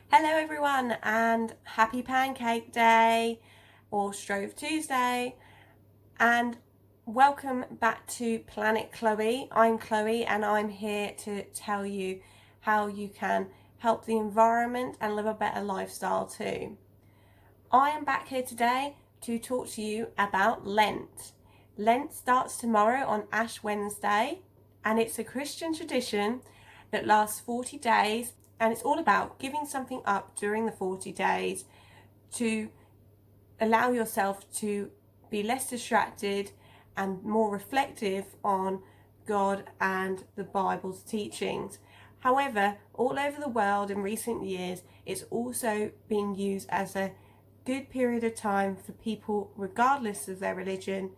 Hello everyone and happy Pancake Day or Shrove Tuesday, and welcome back to Planet Chloe. I'm Chloe and I'm here to tell you how you can help the environment and live a better lifestyle too. I am back here today to talk to you about Lent. Lent starts tomorrow on Ash Wednesday, and it's a Christian tradition that lasts 40 days, and it's all about giving something up during the 40 days to allow yourself to be less distracted and more reflective on God and the Bible's teachings. However, all over the world in recent years, it's also been used as a good period of time for people, regardless of their religion,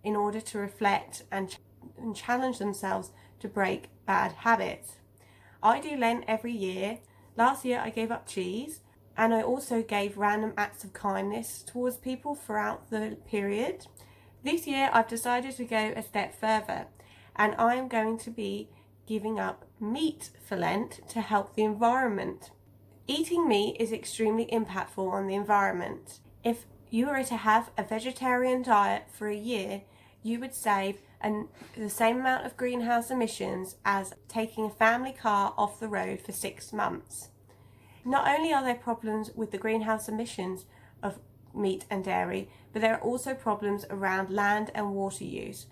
in order to reflect and challenge themselves to break bad habits. I do Lent every year. Last year I gave up cheese, and I also gave random acts of kindness towards people throughout the period. This year I've decided to go a step further, and I am going to be giving up meat for Lent to help the environment. Eating meat is extremely impactful on the environment. If you were to have a vegetarian diet for a year, you would save the same amount of greenhouse emissions as taking a family car off the road for 6 months. Not only are there problems with the greenhouse emissions of meat and dairy, but there are also problems around land and water use.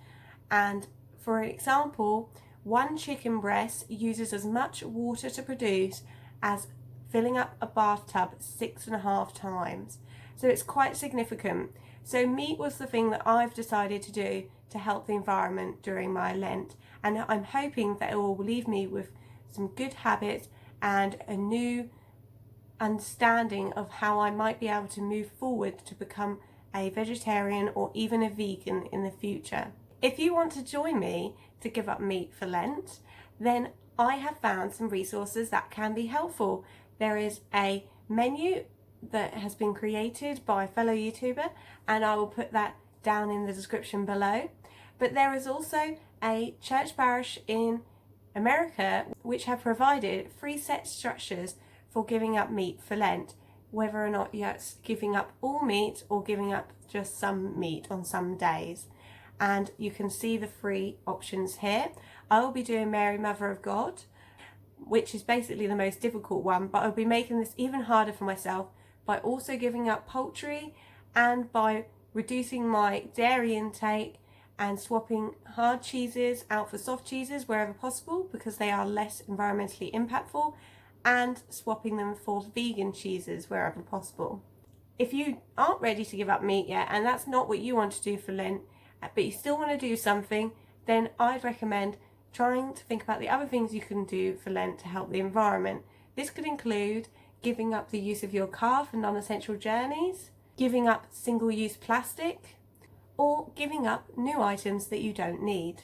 And for example, one chicken breast uses as much water to produce as filling up a bathtub 6.5 times. So it's quite significant. So meat was the thing that I've decided to do to help the environment during my Lent, and I'm hoping that it will leave me with some good habits and a new understanding of how I might be able to move forward to become a vegetarian or even a vegan in the future. If you want to join me to give up meat for Lent, then I have found some resources that can be helpful. There is a menu that has been created by a fellow YouTuber, and I will put that down in the description below. But there is also a church parish in America which have provided 3 set structures for giving up meat for Lent, whether or not you're giving up all meat or giving up just some meat on some days. And you can see the 3 options here. I will be doing Mary Mother of God, which is basically the most difficult one, but I'll be making this even harder for myself by also giving up poultry and by reducing my dairy intake and swapping hard cheeses out for soft cheeses wherever possible because they are less environmentally impactful, and swapping them for vegan cheeses wherever possible. If you aren't ready to give up meat yet and that's not what you want to do for Lent, but you still want to do something, then I'd recommend trying to think about the other things you can do for Lent to help the environment. This could include giving up the use of your car for non-essential journeys, giving up single-use plastic, or giving up new items that you don't need.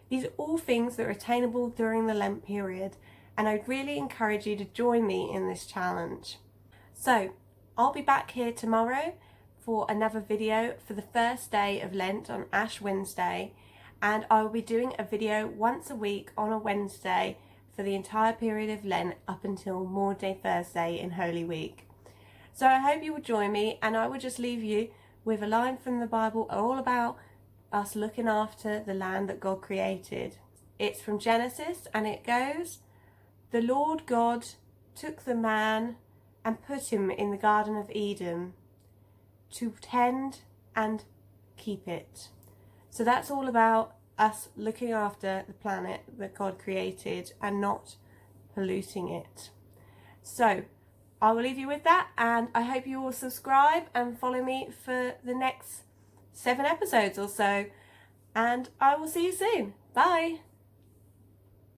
These are all things that are attainable during the Lent period, and I'd really encourage you to join me in this challenge. So I'll be back here tomorrow for another video for the first day of Lent on Ash Wednesday, and I will be doing a video once a week on a Wednesday for the entire period of Lent up until Maundy Thursday in Holy Week. So I hope you will join me, and I will just leave you with a line from the Bible all about us looking after the land that God created. It's from Genesis, and it goes, "The Lord God took the man and put him in the Garden of Eden to tend and keep it." So that's all about us looking after the planet that God created and not polluting it. So I will leave you with that, and I hope you will subscribe and follow me for the next 7 episodes or so, and I will see you soon. Bye.